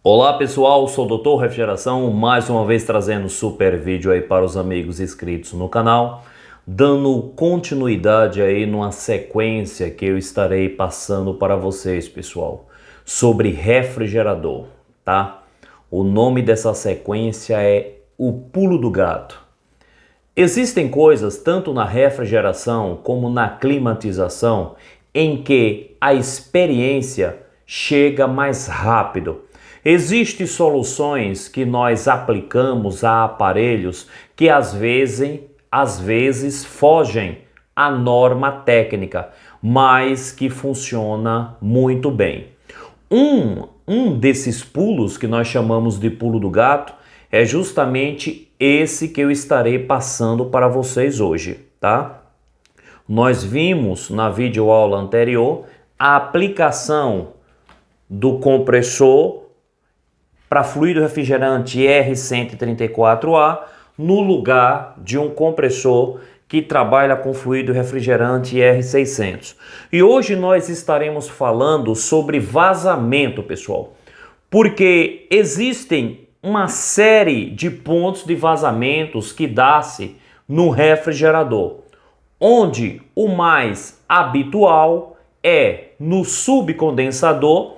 Olá pessoal, sou o Doutor Refrigeração, mais uma vez trazendo super vídeo aí para os amigos inscritos no canal, dando continuidade aí numa sequência que eu estarei passando para vocês, pessoal, sobre refrigerador, tá? O nome dessa sequência é o pulo do gato. Existem coisas, tanto na refrigeração como na climatização, em que a experiência chega mais rápido. Existem soluções que nós aplicamos a aparelhos que às vezes fogem à norma técnica, mas que funciona muito bem. Um desses pulos que nós chamamos de pulo do gato é justamente esse que eu estarei passando para vocês hoje, tá? Nós vimos na videoaula anterior a aplicação do compressor para fluido refrigerante R134A no lugar de um compressor que trabalha com fluido refrigerante R600. E hoje nós estaremos falando sobre vazamento, pessoal, porque existem uma série de pontos de vazamentos que dá-se no refrigerador, onde o mais habitual é no subcondensador,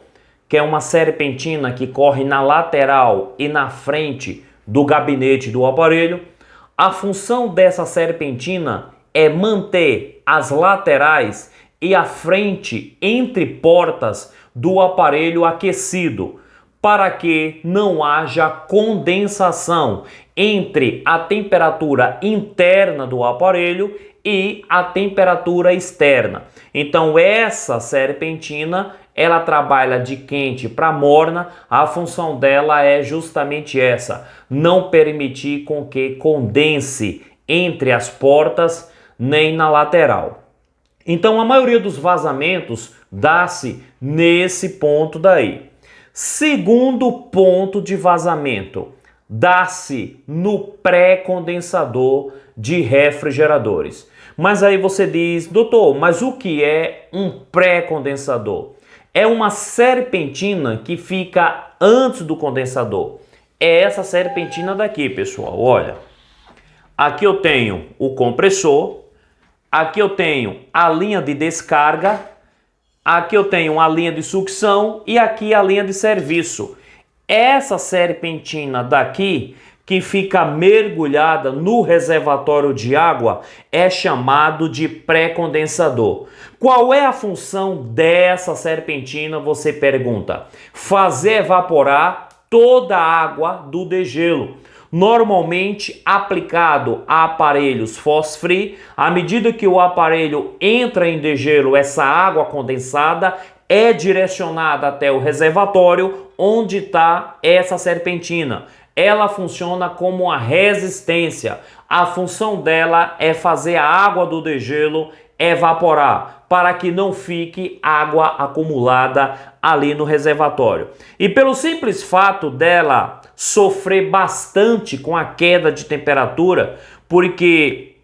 que é uma serpentina que corre na lateral e na frente do gabinete do aparelho. A função dessa serpentina é manter as laterais e a frente entre portas do aparelho aquecido, para que não haja condensação entre a temperatura interna do aparelho e a temperatura externa. Então essa serpentina, ela trabalha de quente para morna. A função dela é justamente essa: não permitir com que condense entre as portas nem na lateral. Então a maioria dos vazamentos dá-se nesse ponto daí. Segundo ponto de vazamento, dá-se no pré-condensador de refrigeradores. Mas aí você diz: doutor, mas o que é um pré-condensador? É uma serpentina que fica antes do condensador. É essa serpentina daqui, pessoal. Olha, aqui eu tenho o compressor, aqui eu tenho a linha de descarga, aqui eu tenho a linha de sucção e aqui a linha de serviço. Essa serpentina daqui, que fica mergulhada no reservatório de água, é chamado de pré-condensador. Qual é a função dessa serpentina, você pergunta? Fazer evaporar toda a água do degelo. Normalmente aplicado a aparelhos frost-free. À medida que o aparelho entra em degelo, essa água condensada é direcionada até o reservatório onde está essa serpentina. Ela funciona como uma resistência. A função dela é fazer a água do degelo evaporar, para que não fique água acumulada ali no reservatório. E pelo simples fato dela sofrer bastante com a queda de temperatura, porque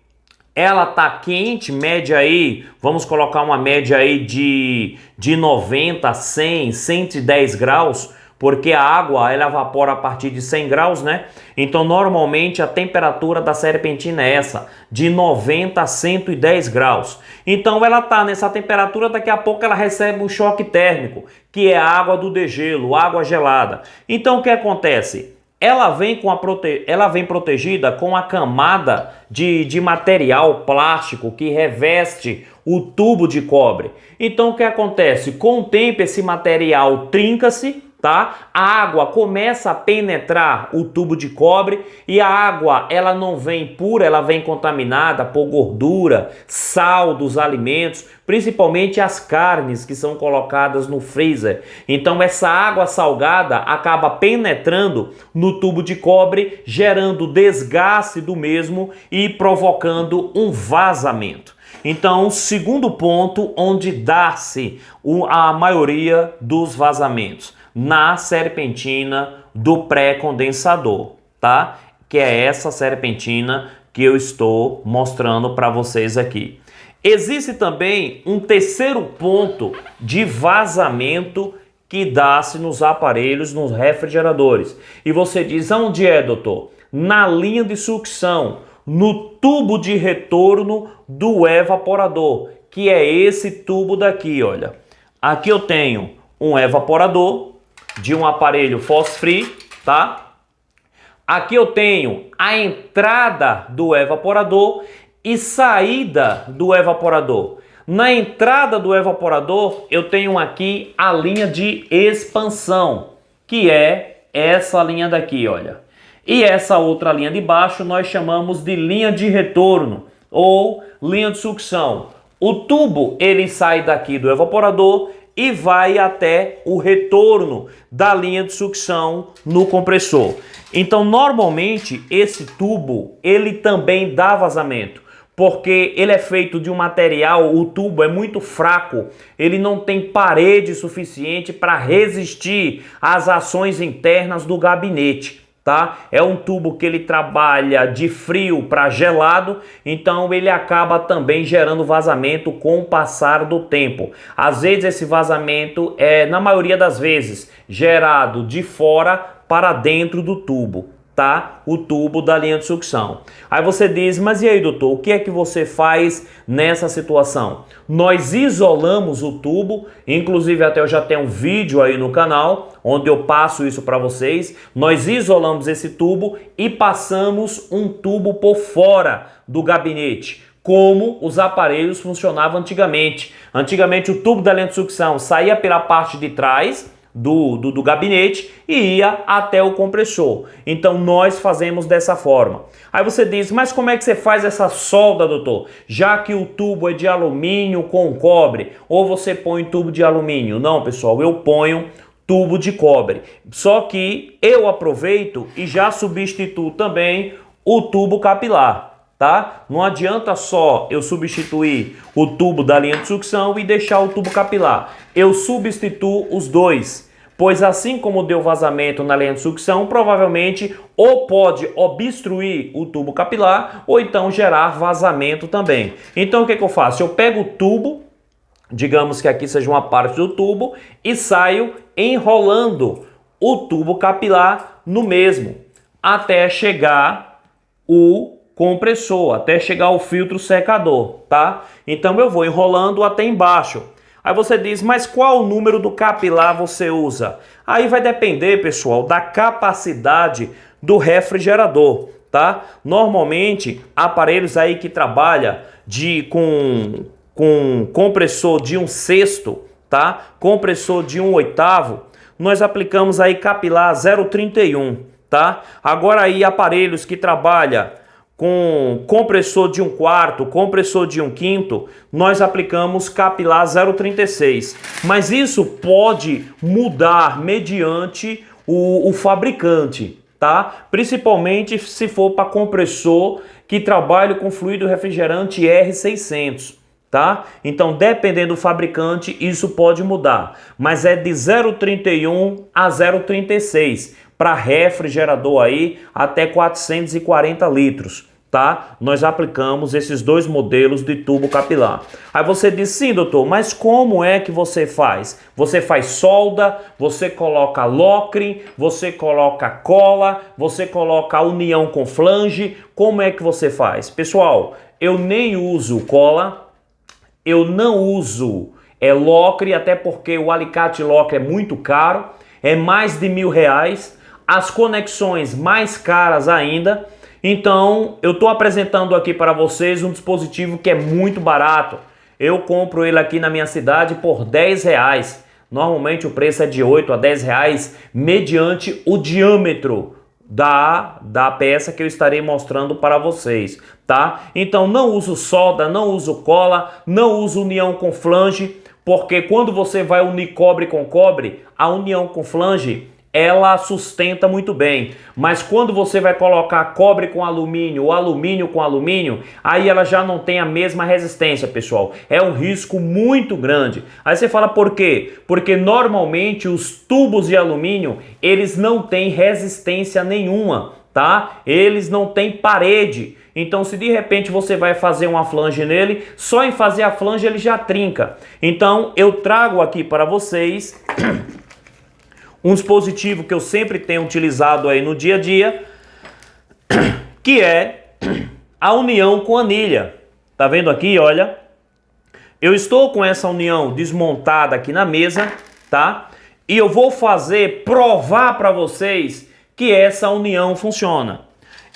ela tá quente, média aí, vamos colocar uma média aí de 90, 100, 110 graus, porque a água ela evapora a partir de 100 graus, né? Então normalmente a temperatura da serpentina é essa, de 90 a 110 graus. Então ela tá nessa temperatura, daqui a pouco ela recebe um choque térmico, que é a água do degelo, água gelada. Então o que acontece? Ela vem protegida com a camada de material plástico que reveste o tubo de cobre. Então o que acontece? Com o tempo esse material trinca-se, tá? A água começa a penetrar o tubo de cobre e a água ela não vem pura, ela vem contaminada por gordura, sal dos alimentos, principalmente as carnes que são colocadas no freezer. Então essa água salgada acaba penetrando no tubo de cobre, gerando desgaste do mesmo e provocando um vazamento. Então, segundo ponto onde dá-se a maioria dos vazamentos, na serpentina do pré-condensador, tá? Que é essa serpentina que eu estou mostrando para vocês aqui. Existe também um terceiro ponto de vazamento que dá-se nos aparelhos, nos refrigeradores. E você diz, aonde é, doutor? Na linha de sucção, no tubo de retorno do evaporador, que é esse tubo daqui, olha. Aqui eu tenho um evaporador de um aparelho frost free, tá? Aqui eu tenho a entrada do evaporador e saída do evaporador. Na entrada do evaporador eu tenho aqui a linha de expansão, que é essa linha daqui, olha. E essa outra linha de baixo nós chamamos de linha de retorno ou linha de sucção. O tubo ele sai daqui do evaporador e vai até o retorno da linha de sucção no compressor. Então, normalmente, esse tubo, ele também dá vazamento, porque ele é feito de um material, o tubo é muito fraco, ele não tem parede suficiente para resistir às ações internas do gabinete. Tá? É um tubo que ele trabalha de frio para gelado, então ele acaba também gerando vazamento com o passar do tempo. Às vezes esse vazamento é, na maioria das vezes, gerado de fora para dentro do tubo, tá? O tubo da linha de sucção. Aí você diz, mas e aí, doutor, o que é que você faz nessa situação? Nós isolamos o tubo, inclusive até eu já tenho um vídeo aí no canal, onde eu passo isso para vocês. Nós isolamos esse tubo e passamos um tubo por fora do gabinete, como os aparelhos funcionavam antigamente. Antigamente o tubo da linha de sucção saía pela parte de trás do gabinete e ia até o compressor. Então nós fazemos dessa forma. Aí você diz, mas como é que você faz essa solda, doutor? Já que o tubo é de alumínio com cobre, ou você põe tubo de alumínio? Não, pessoal, eu ponho tubo de cobre. Só que eu aproveito e já substituo também o tubo capilar. Tá? Não adianta só eu substituir o tubo da linha de sucção e deixar o tubo capilar. Eu substituo os dois, pois assim como deu vazamento na linha de sucção, provavelmente ou pode obstruir o tubo capilar ou então gerar vazamento também. Então o que eu faço? Eu pego o tubo, digamos que aqui seja uma parte do tubo, e saio enrolando o tubo capilar no mesmo, até chegar o compressor, até chegar ao filtro secador, tá? Então eu vou enrolando até embaixo. Aí você diz, mas qual o número do capilar você usa? Aí vai depender, pessoal, da capacidade do refrigerador, tá? Normalmente, aparelhos aí que trabalham com compressor de 1/6, tá? Compressor de 1/8, nós aplicamos aí capilar 0,31, tá? Agora aí aparelhos que trabalham com compressor de 1/4, compressor de 1/5, nós aplicamos capilar 0,36. Mas isso pode mudar mediante o fabricante, tá? Principalmente se for para compressor que trabalha com fluido refrigerante R600. Tá? Então, dependendo do fabricante, isso pode mudar, mas é de 0,31 a 0,36 para refrigerador aí até 440 litros, tá? Nós aplicamos esses dois modelos de tubo capilar. Aí você diz, sim, doutor, mas como é que você faz? Você faz solda, você coloca locre, você coloca cola, você coloca união com flange, como é que você faz? Pessoal, eu nem uso cola, eu não uso locre, até porque o alicate locre é muito caro, é mais de R$1.000, as conexões mais caras ainda. Então eu estou apresentando aqui para vocês um dispositivo que é muito barato. Eu compro ele aqui na minha cidade por R$10. Normalmente o preço é de R$8 a R$10 mediante o diâmetro da peça que eu estarei mostrando para vocês, tá? Então não uso solda, não uso cola, não uso união com flange, porque quando você vai unir cobre com cobre, a união com flange ela sustenta muito bem, mas quando você vai colocar cobre com alumínio ou alumínio com alumínio, aí ela já não tem a mesma resistência, pessoal. É um risco muito grande. Aí você fala por quê? Porque normalmente os tubos de alumínio, eles não têm resistência nenhuma, tá? Eles não têm parede. Então se de repente você vai fazer uma flange nele, só em fazer a flange ele já trinca. Então eu trago aqui para vocês um dispositivo que eu sempre tenho utilizado aí no dia a dia, que é a união com anilha. Tá vendo aqui, olha? Eu estou com essa união desmontada aqui na mesa, tá? E eu vou provar para vocês que essa união funciona.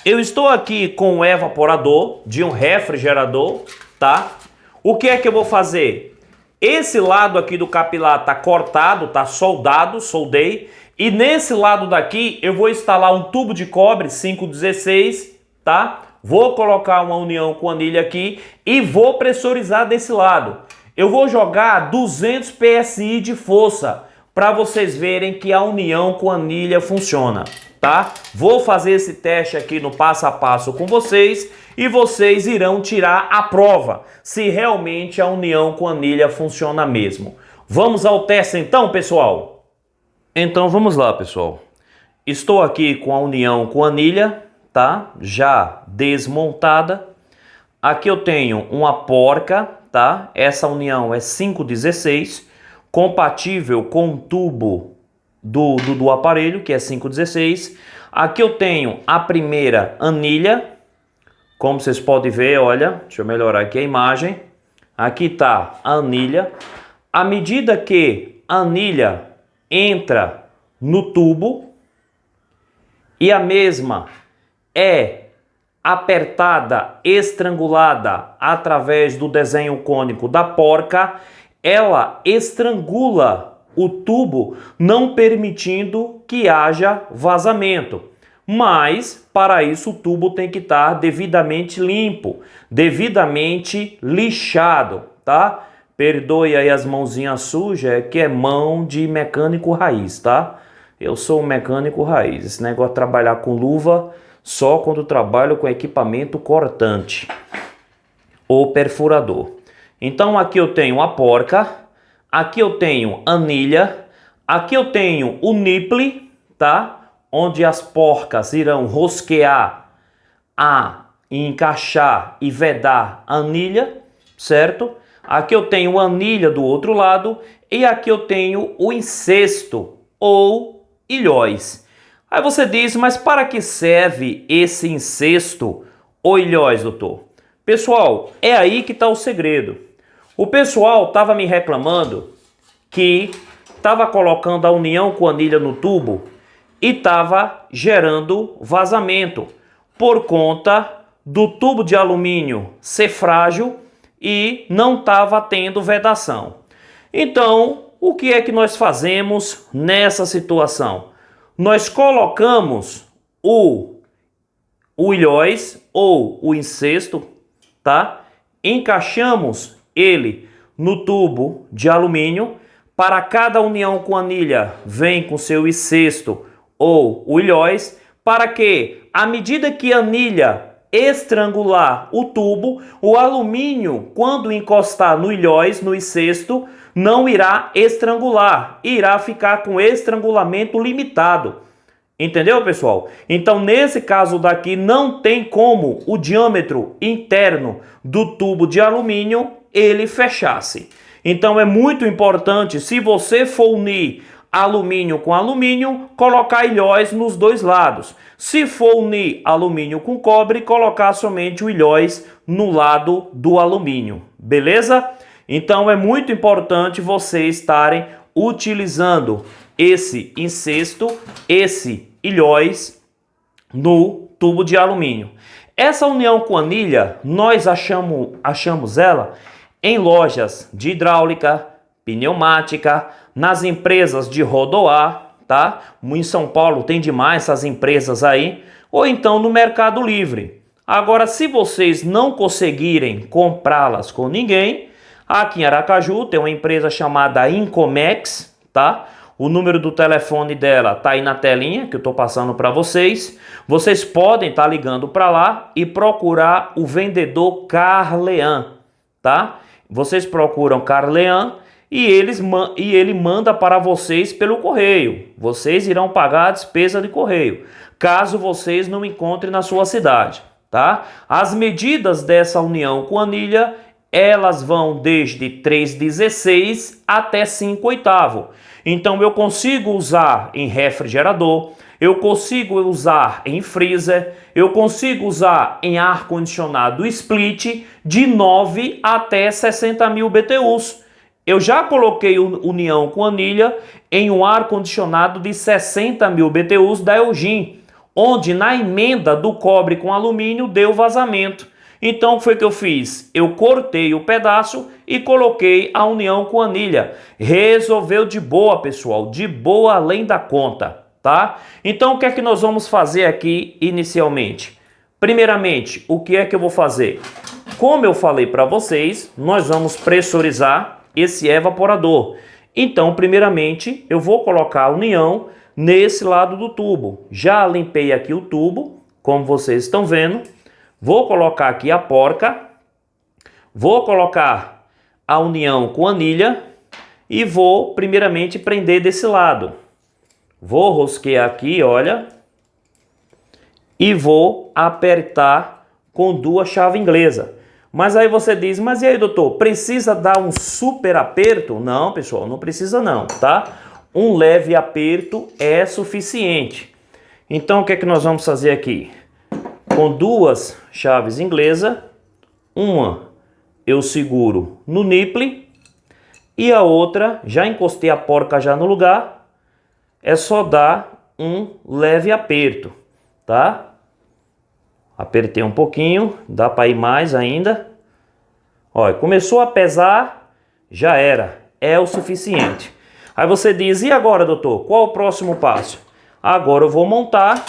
Eu estou aqui com o evaporador de um refrigerador, tá? O que é que eu vou fazer? Esse lado aqui do capilar tá cortado, tá soldado, soldei. E nesse lado daqui eu vou instalar um tubo de cobre 516, tá? Vou colocar uma união com anilha aqui e vou pressurizar desse lado. Eu vou jogar 200 PSI de força para vocês verem que a união com anilha funciona, tá? Vou fazer esse teste aqui no passo a passo com vocês e vocês irão tirar a prova se realmente a união com anilha funciona mesmo. Vamos ao teste então, pessoal? Então vamos lá, pessoal. Estou aqui com a união com anilha, tá? Já desmontada. Aqui eu tenho uma porca, tá? Essa união é 516, compatível com o tubo do aparelho, que é 516. Aqui eu tenho a primeira anilha, como vocês podem ver, olha, deixa eu melhorar aqui a imagem. Aqui tá a anilha. À medida que a anilha entra no tubo e a mesma é apertada, estrangulada através do desenho cônico da porca, ela estrangula o tubo, não permitindo que haja vazamento. Mas, para isso, o tubo tem que estar devidamente limpo, devidamente lixado, tá? Perdoe aí as mãozinhas sujas, é que é mão de mecânico raiz, tá? Eu sou um mecânico raiz. Esse negócio de trabalhar com luva só quando trabalho com equipamento cortante ou perfurador. Então aqui eu tenho a porca, aqui eu tenho anilha, aqui eu tenho o nipple, tá? Onde as porcas irão rosquear encaixar e vedar a anilha, certo? Aqui eu tenho a anilha do outro lado e aqui eu tenho o encesto ou ilhóis. Aí você diz, mas para que serve esse encesto ou ilhóis, doutor? Pessoal, é aí que está o segredo. O pessoal estava me reclamando que estava colocando a união com anilha no tubo e estava gerando vazamento por conta do tubo de alumínio ser frágil e não estava tendo vedação. Então, o que é que nós fazemos nessa situação? Nós colocamos o ilhóis ou o encesto, tá? Encaixamos ele no tubo de alumínio. Para cada união com anilha vem com seu encesto ou o ilhóis, para que, à medida que a anilha estrangular o tubo, o alumínio, quando encostar no ilhóis, no encesto, não irá estrangular, irá ficar com estrangulamento limitado. Entendeu, pessoal? Então, nesse caso daqui, não tem como o diâmetro interno do tubo de alumínio ele fechasse. Então, é muito importante, se você for unir alumínio com alumínio, colocar ilhóis nos dois lados. Se for unir alumínio com cobre, colocar somente o ilhóis no lado do alumínio. Beleza? Então, é muito importante vocês estarem utilizando esse encesto, esse ilhóis no tubo de alumínio. Essa união com anilha, nós achamos ela em lojas de hidráulica, pneumática, nas empresas de rodoar, tá? Em São Paulo tem demais essas empresas aí, ou então no Mercado Livre. Agora, se vocês não conseguirem comprá-las com ninguém, aqui em Aracaju tem uma empresa chamada Incomex, tá? O número do telefone dela tá aí na telinha que eu tô passando para vocês. Vocês podem estar ligando para lá e procurar o vendedor Carlean, tá? Vocês procuram Carlean e ele manda para vocês pelo correio. Vocês irão pagar a despesa de correio, caso vocês não encontrem na sua cidade, tá? As medidas dessa união com anilha elas vão desde 3/16 até 5/8. Então eu consigo usar em refrigerador, eu consigo usar em freezer, eu consigo usar em ar-condicionado split de 9 até 60.000 BTUs. Eu já coloquei união com anilha em um ar-condicionado de 60.000 BTUs da Elgin, onde na emenda do cobre com alumínio deu vazamento. Então o que foi que eu fiz? Eu cortei o pedaço e coloquei a união com anilha. Resolveu de boa, pessoal, de boa além da conta, tá? Então o que é que nós vamos fazer aqui inicialmente? Primeiramente, o que é que eu vou fazer? Como eu falei para vocês, nós vamos pressurizar esse evaporador. Então, primeiramente, eu vou colocar a união nesse lado do tubo. Já limpei aqui o tubo, como vocês estão vendo. Vou colocar aqui a porca, vou colocar a união com anilha e vou primeiramente prender desse lado. Vou rosquear aqui, olha, e vou apertar com 2 chaves inglesas. Mas aí você diz, mas e aí, doutor, precisa dar um super aperto? Não, pessoal, não precisa não, tá? Um leve aperto é suficiente. Então o que é que nós vamos fazer aqui? Com 2 chaves inglesas, uma eu seguro no nipple e a outra, já encostei a porca já no lugar, é só dar um leve aperto, tá? Apertei um pouquinho, dá para ir mais ainda. Olha, começou a pesar, já era, é o suficiente. Aí você diz, e agora, doutor, qual o próximo passo? Agora eu vou montar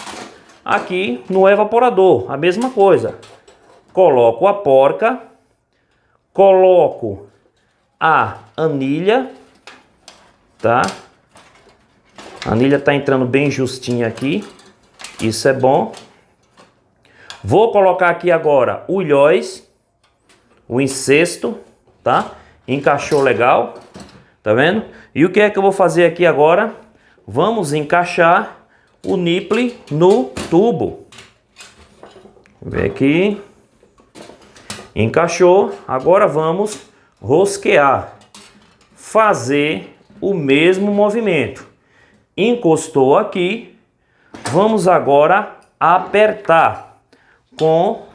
aqui no evaporador, a mesma coisa. Coloco a porca, coloco a anilha, tá? A anilha tá entrando bem justinha aqui, isso é bom. Vou colocar aqui agora o ilhóis, o encesto, tá? Encaixou legal, tá vendo? E o que é que eu vou fazer aqui agora? Vamos encaixar o nipple no tubo. Vem aqui. Encaixou. Agora vamos rosquear. Fazer o mesmo movimento. Encostou aqui. Vamos agora apertar com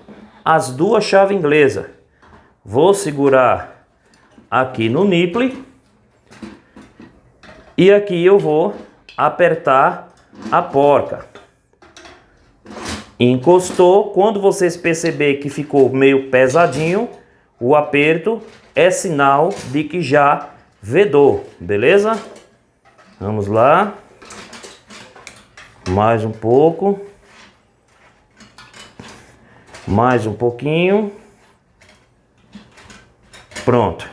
as 2 chaves inglesas. Vou segurar aqui no nipple e aqui eu vou apertar a porca. Encostou. Quando vocês perceberem que ficou meio pesadinho, o aperto é sinal de que já vedou, beleza? Vamos lá. Mais um pouco. Mais um pouquinho. Pronto.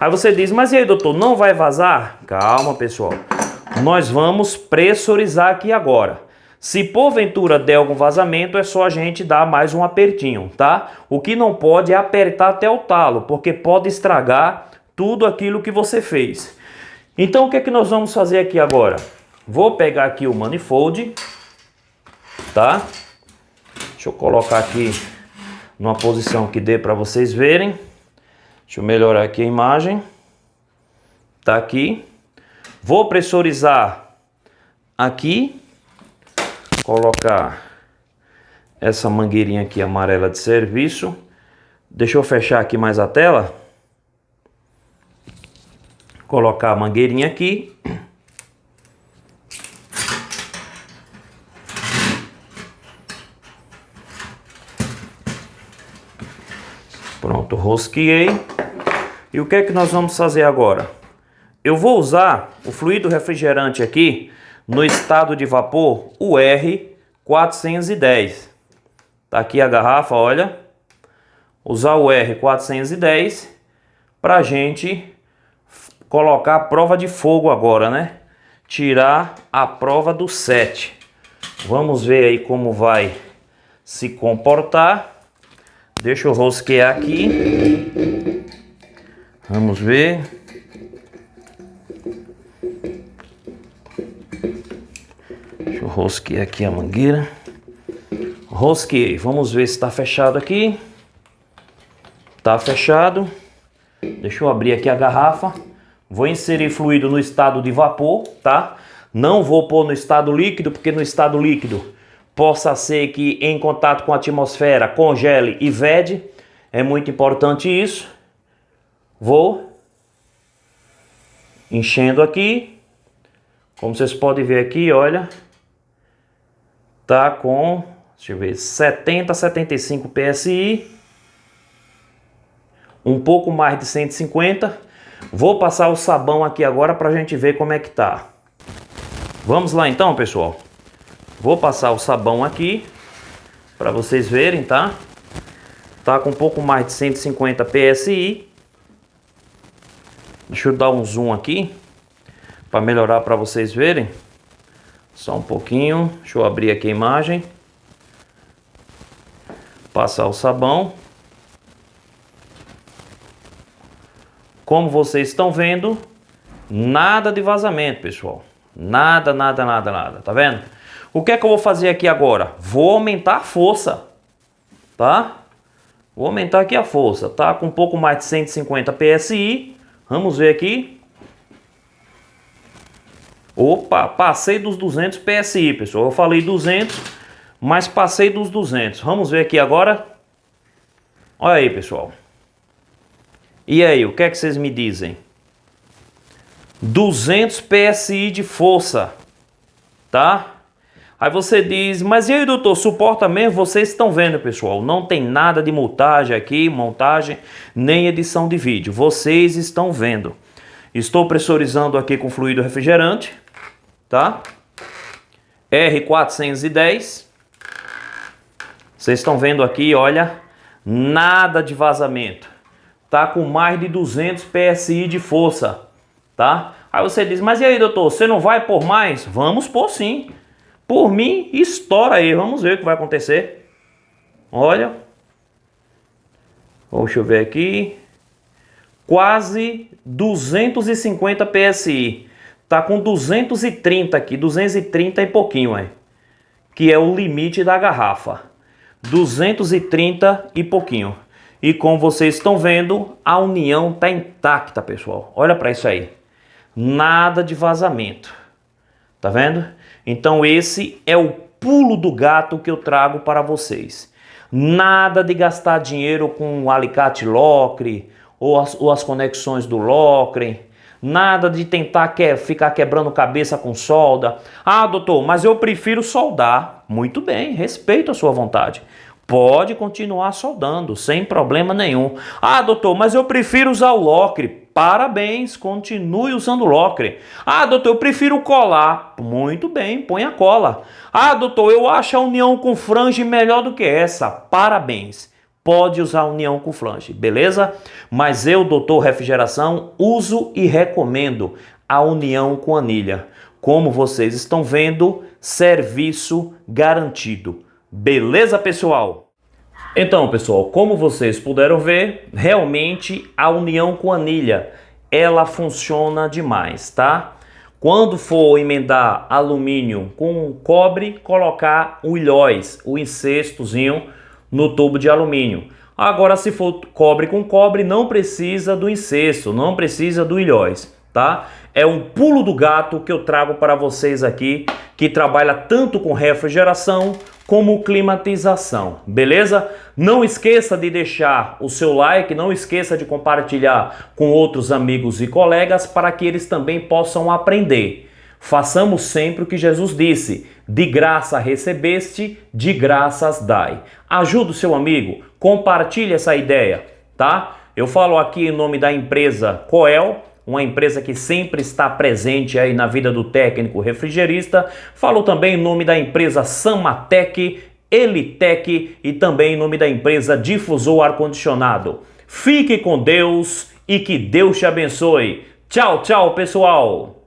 Aí você diz, mas e aí, doutor, não vai vazar? Calma, pessoal. Nós vamos pressurizar aqui agora. Se porventura der algum vazamento, é só a gente dar mais um apertinho, tá? O que não pode é apertar até o talo, porque pode estragar tudo aquilo que você fez. Então o que é que nós vamos fazer aqui agora? Vou pegar aqui o manifold, tá? Deixa eu colocar aqui numa posição que dê para vocês verem. Deixa eu melhorar aqui a imagem. Tá aqui. Vou pressurizar aqui. Colocar essa mangueirinha aqui amarela de serviço. Deixa eu fechar aqui mais a tela. Colocar a mangueirinha aqui. Pronto, rosqueei. E o que é que nós vamos fazer agora? Eu vou usar o fluido refrigerante aqui no estado de vapor, o R410. Tá aqui a garrafa, olha. Usar o R410 para a gente colocar a prova de fogo agora, né? Tirar a prova do 7. Vamos ver aí como vai se comportar. Deixa eu rosquear aqui. Vamos ver. Deixa eu rosquear aqui a mangueira. Rosqueei. Vamos ver se está fechado aqui. Tá fechado. Deixa eu abrir aqui a garrafa. Vou inserir fluido no estado de vapor, tá? Não vou pôr no estado líquido, porque no estado líquido possa ser que em contato com a atmosfera congele e vede. É muito importante isso. Vou enchendo aqui. Como vocês podem ver aqui, olha. Tá com, deixa eu ver, 70, 75 PSI. Um pouco mais de 150. Vou passar o sabão aqui agora para a gente ver como é que tá. Vamos lá então, pessoal. Vou passar o sabão aqui para vocês verem, tá? Tá com um pouco mais de 150 PSI. Deixa eu dar um zoom aqui para melhorar para vocês verem. Só um pouquinho. Deixa eu abrir aqui a imagem. Passar o sabão. Como vocês estão vendo, nada de vazamento, pessoal. Nada, tá vendo? O que é que eu vou fazer aqui agora? Vou aumentar a força, tá? Vou aumentar aqui a força, tá? Com um pouco mais de 150 PSI. Vamos ver aqui. Opa, passei dos 200 PSI, pessoal. Eu falei 200, mas passei dos 200. Vamos ver aqui agora. Olha aí, pessoal. E aí, o que é que vocês me dizem? 200 PSI de força, tá? Aí você diz, mas e aí, doutor, suporta mesmo? Vocês estão vendo, pessoal, não tem nada de montagem aqui, nem edição de vídeo. Vocês estão vendo. Estou pressurizando aqui com fluido refrigerante, tá? R410. Vocês estão vendo aqui, olha, nada de vazamento. Tá com mais de 200 PSI de força, tá? Aí você diz, mas e aí, doutor, você não vai pôr mais? Vamos pôr sim. Por mim, estoura aí, vamos ver o que vai acontecer. Olha. Deixa eu ver aqui. Quase 250 PSI. Tá com 230 aqui, 230 e pouquinho, aí. Que é o limite da garrafa. 230 e pouquinho. E como vocês estão vendo, a união está intacta, pessoal. Olha para isso aí. Nada de vazamento. Tá vendo? Então esse é o pulo do gato que eu trago para vocês. Nada de gastar dinheiro com alicate locre ou as conexões do locre. Nada de tentar ficar quebrando cabeça com solda. Ah, doutor, mas eu prefiro soldar. Muito bem, respeito a sua vontade. Pode continuar soldando, sem problema nenhum. Ah, doutor, mas eu prefiro usar o locre. Parabéns, continue usando o locre. Ah, doutor, eu prefiro colar. Muito bem, põe a cola. Ah, doutor, eu acho a união com flange melhor do que essa. Parabéns. Pode usar a união com flange, beleza? Mas eu, doutor Refrigeração, uso e recomendo a união com anilha. Como vocês estão vendo, serviço garantido. Beleza, pessoal? Então, pessoal, como vocês puderam ver, realmente a união com anilha, ela funciona demais, tá? Quando for emendar alumínio com cobre, colocar o ilhóis, o encestozinho no tubo de alumínio. Agora, se for cobre com cobre, não precisa do encesto, não precisa do ilhóis, tá? É um pulo do gato que eu trago para vocês aqui, que trabalha tanto com refrigeração como climatização, beleza? Não esqueça de deixar o seu like, não esqueça de compartilhar com outros amigos e colegas para que eles também possam aprender. Façamos sempre o que Jesus disse: de graça recebeste, de graças dai. Ajuda o seu amigo, compartilhe essa ideia, tá? Eu falo aqui em nome da empresa Coel, uma empresa que sempre está presente aí na vida do técnico refrigerista. Falo também em nome da empresa Samatec, Elitec e também em nome da empresa Difusor Ar-Condicionado. Fique com Deus e que Deus te abençoe. Tchau, tchau, pessoal!